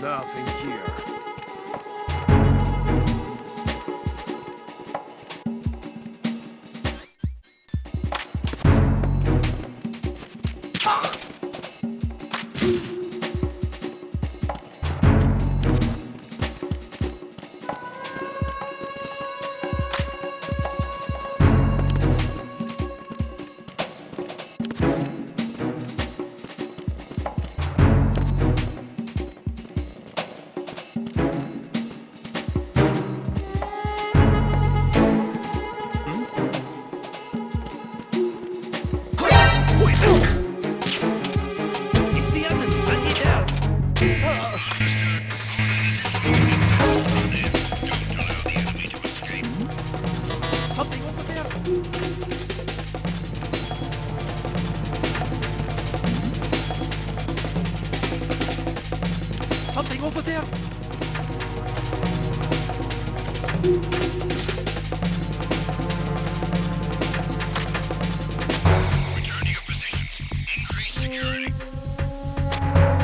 Nothing here. Something over there. Something over there. Return to your positions. Increase security.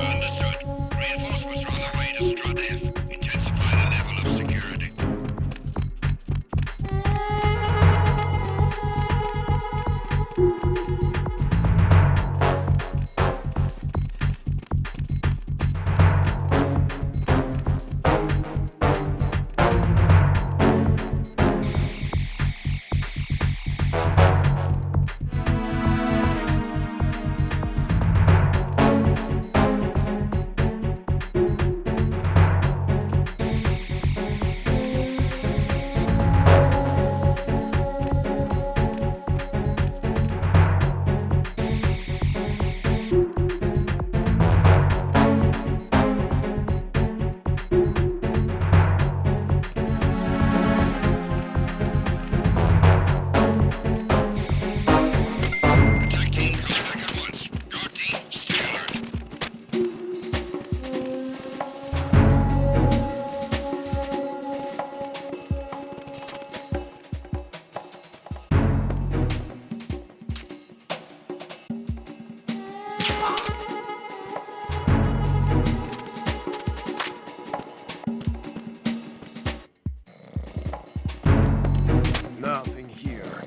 Understood. Reinforcements are on the way to Strut F. Intensify the level of security. Attack team, come back at once. Guard team, stay alert. Nothing here.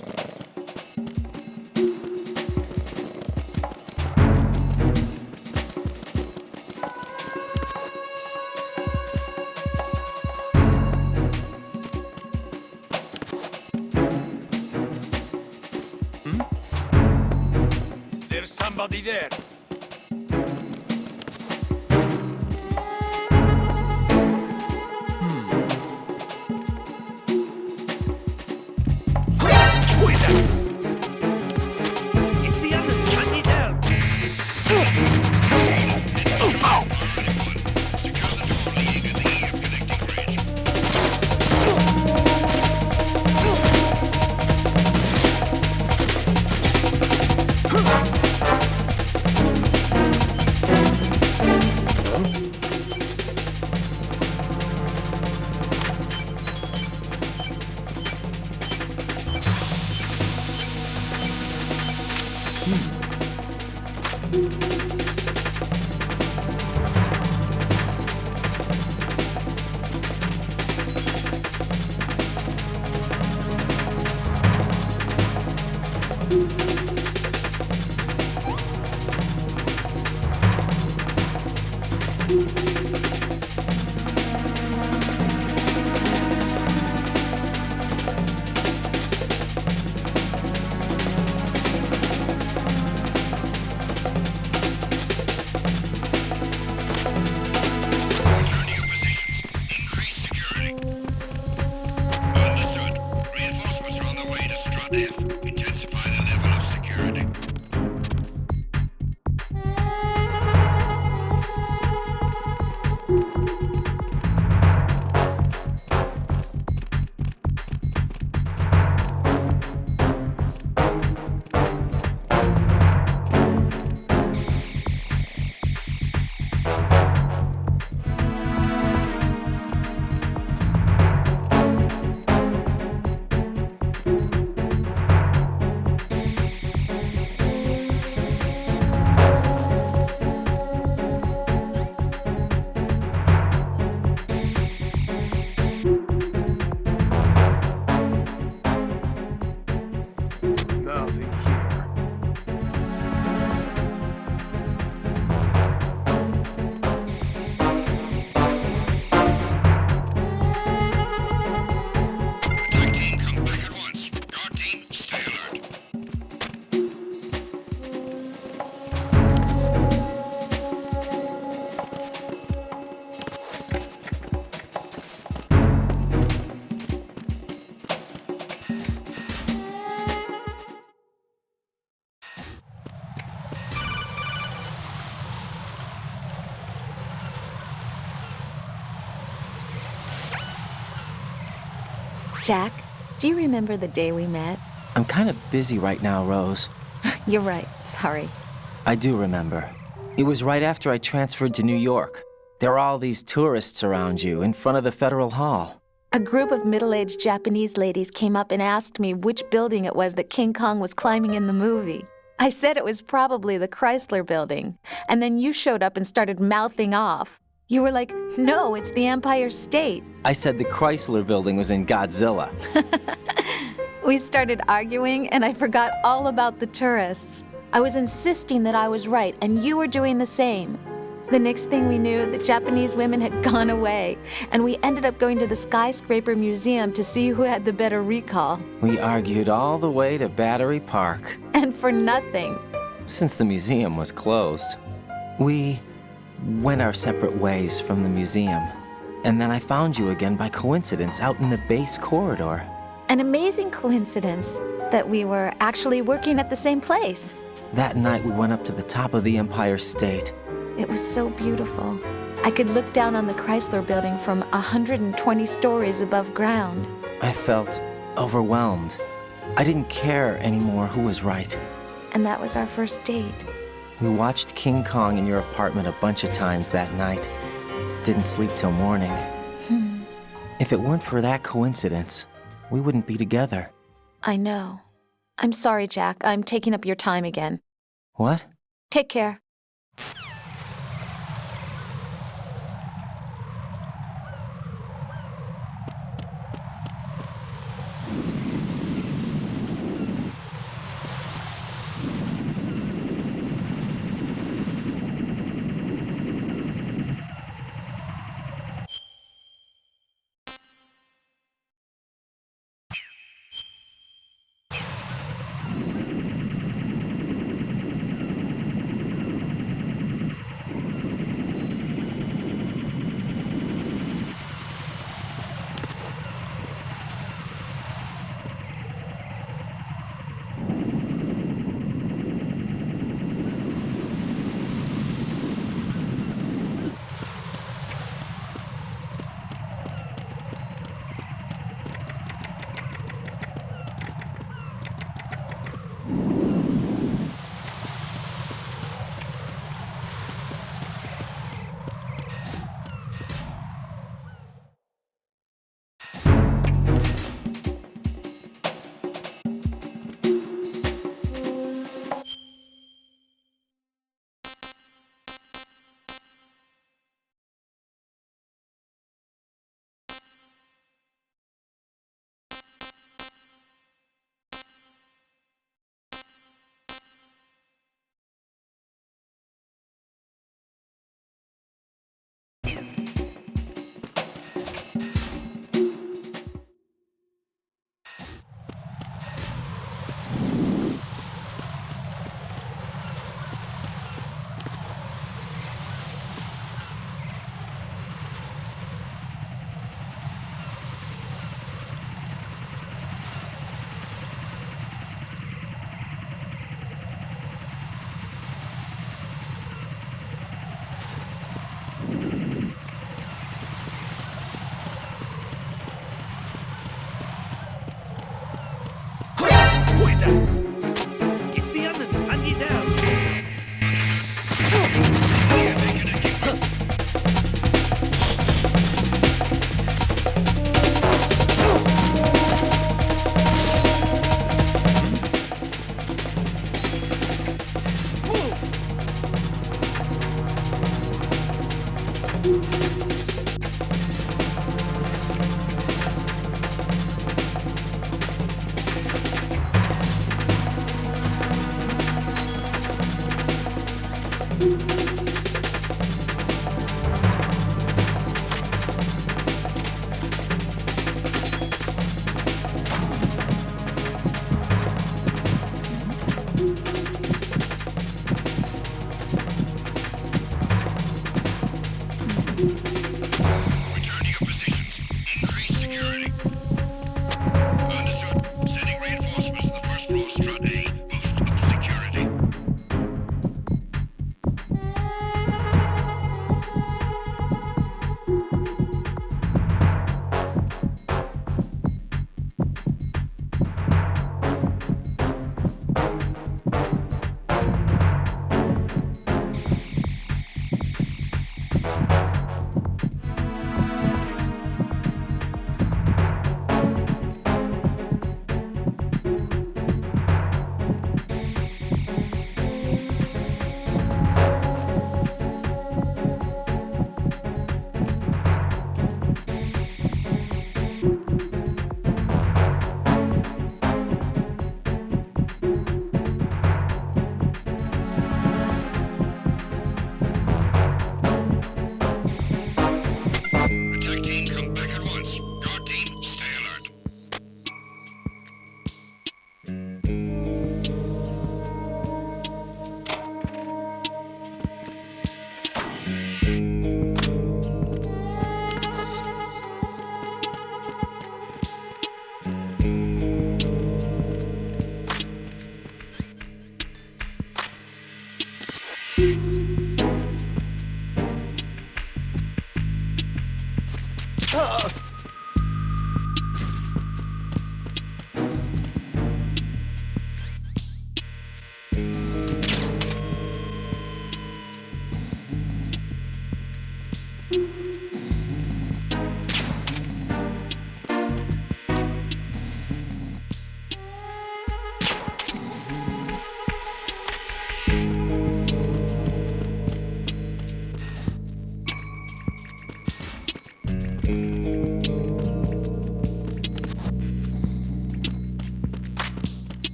There's somebody there. Who is that? It's the enemy. I need help. Secure the door leading to the EF connecting bridge. Return to your positions. Increase security. Understood. Reinforcements are on the way to Strut F. Intensify the level of security. Jack, do you remember the day we met? I'm kind of busy right now, Rose. You're right, sorry. I do remember. It was right after I transferred to New York. There were all these tourists around you in front of the Federal Hall. A group of middle-aged Japanese ladies came up and asked me which building it was that King Kong was climbing in the movie. I said it was probably the Chrysler Building, and then you showed up and started mouthing off. You were like, no, it's the Empire State. I said the Chrysler Building was in Godzilla. We started arguing, and I forgot all about the tourists. I was insisting that I was right, and you were doing the same. The next thing we knew, the Japanese women had gone away, and we ended up going to the Skyscraper Museum to see who had the better recall. We argued all the way to Battery Park. And for nothing. Since the museum was closed, we went our separate ways from the museum. And then I found you again by coincidence out in the base corridor. An amazing coincidence that we were actually working at the same place. That night we went up to the top of the Empire State. It was so beautiful. I could look down on the Chrysler Building from 120 stories above ground. I felt overwhelmed. I didn't care anymore who was right. And that was our first date. We watched King Kong in your apartment a bunch of times that night. Didn't sleep till morning. If it weren't for that coincidence, we wouldn't be together. I know. I'm sorry, Jack. I'm taking up your time again. What? Take care. Who is that? It's the enemy. I need help. Return to your positions. Increase security. Understood. Sending reinforcements to the first floor, strut A. Boost up security.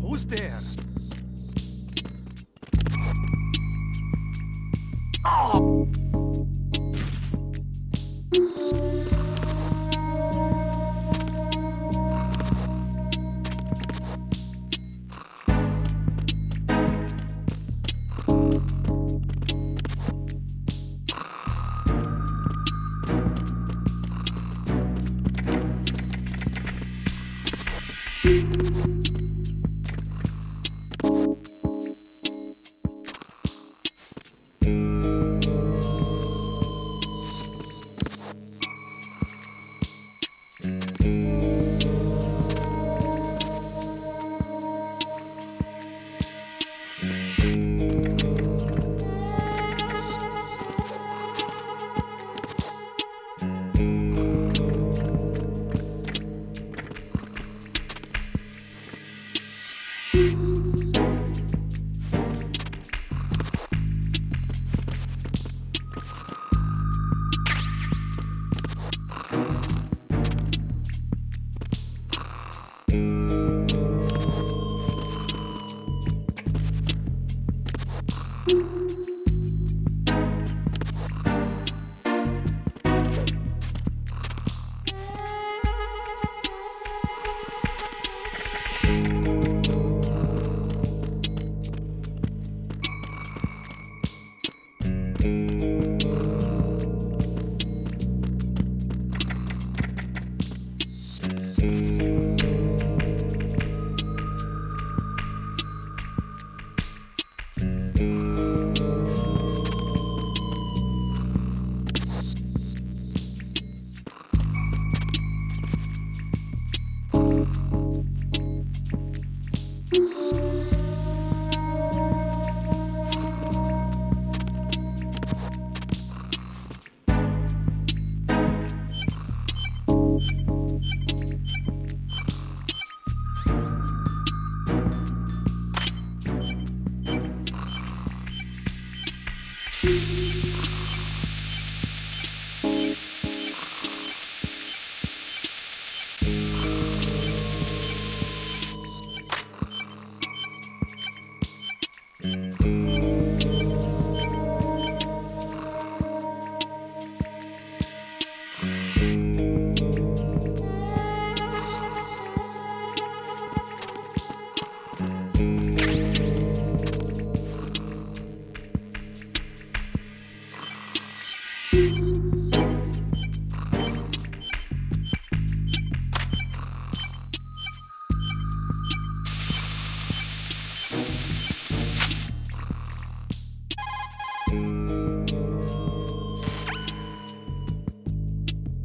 Who's there?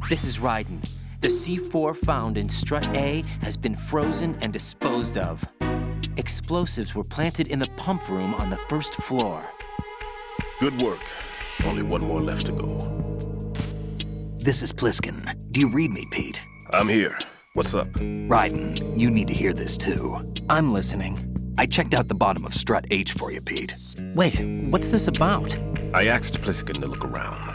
This is Raiden. The C4 found in Strut A has been frozen and disposed of. Explosives were planted in the pump room on the first floor. Good work. Only one more left to go. This is Pliskin. Do you read me, Pete? I'm here. What's up? Raiden, you need to hear this too. I'm listening. I checked out the bottom of Strut H for you, Pete. Wait, what's this about? I asked Pliskin to look around.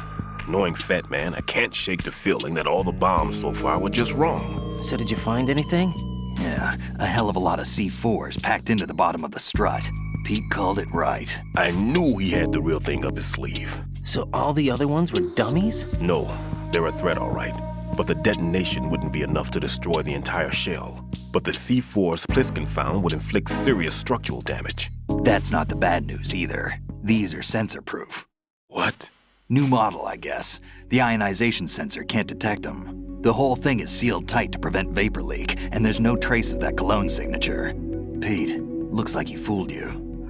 Knowing Fat Man, I can't shake the feeling that all the bombs so far were just wrong. So did you find anything? Yeah, a hell of a lot of C4s packed into the bottom of the strut. Pete called it right. I knew he had the real thing up his sleeve. So all the other ones were dummies? No, they're a threat, all right. But the detonation wouldn't be enough to destroy the entire shell. But the C4s Pliskin found would inflict serious structural damage. That's not the bad news either. These are sensor-proof. What? New model, I guess. The ionization sensor can't detect them. The whole thing is sealed tight to prevent vapor leak, and there's no trace of that cologne signature. Pete, looks like he fooled you.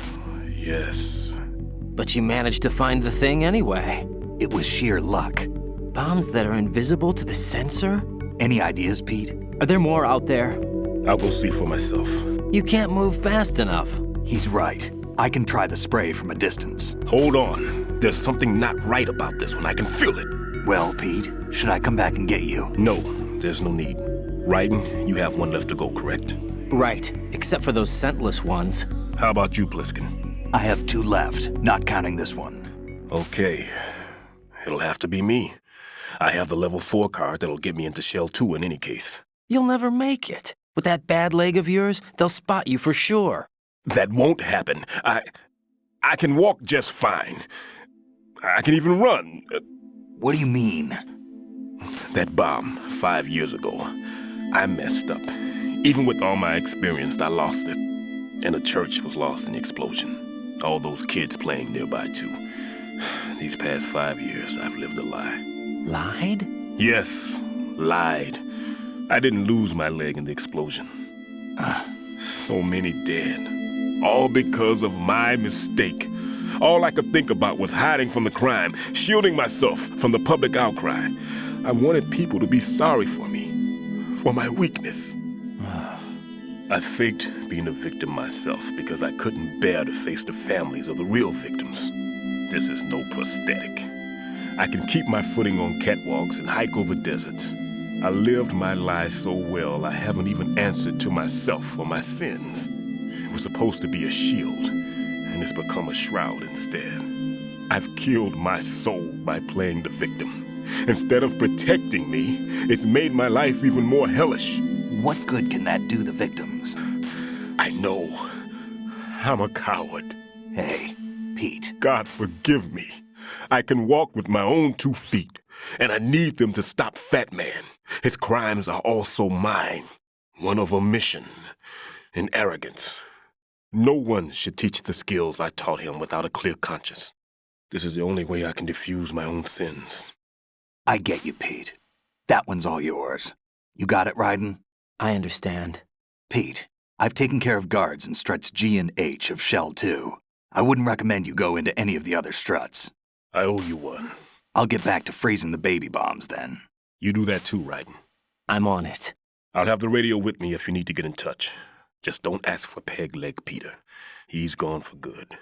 Yes. But you managed to find the thing anyway. It was sheer luck. Bombs that are invisible to the sensor? Any ideas, Pete? Are there more out there? I'll go see for myself. You can't move fast enough. He's right. I can try the spray from a distance. Hold on. There's something not right about this one. I can feel it. Well, Pete, should I come back and get you? No, there's no need. Raiden, you have one left to go, correct? Right, except for those scentless ones. How about you, Pliskin? I have 2 left, not counting this one. Okay. It'll have to be me. I have the level 4 card that'll get me into Shell 2 in any case. You'll never make it. With that bad leg of yours, they'll spot you for sure. That won't happen. I can walk just fine. I can even run. What do you mean? That bomb 5 years ago, I messed up. Even with all my experience, I lost it. And the church was lost in the explosion. All those kids playing nearby, too. These past 5 years, I've lived a lie. Lied? Yes, lied. I didn't lose my leg in the explosion. So many dead. All because of my mistake. All I could think about was hiding from the crime, shielding myself from the public outcry. I wanted people to be sorry for me, for my weakness. I faked being a victim myself because I couldn't bear to face the families of the real victims. This is no prosthetic. I can keep my footing on catwalks and hike over deserts. I lived my life so well I haven't even answered to myself for my sins. It was supposed to be a shield, and it's become a shroud instead. I've killed my soul by playing the victim. Instead of protecting me, it's made my life even more hellish. What good can that do the victims? I know. I'm a coward. Hey, Pete. God forgive me. I can walk with my own 2 feet, and I need them to stop Fat Man. His crimes are also mine. One of omission and arrogance. No one should teach the skills I taught him without a clear conscience. This is the only way I can diffuse my own sins. I get you, Pete. That one's all yours. You got it, Raiden? I understand. Pete, I've taken care of guards in struts G and H of Shell 2. I wouldn't recommend you go into any of the other struts. I owe you one. I'll get back to freezing the baby bombs then. You do that too, Raiden. I'm on it. I'll have the radio with me if you need to get in touch. Just don't ask for Peg Leg Peter. He's gone for good.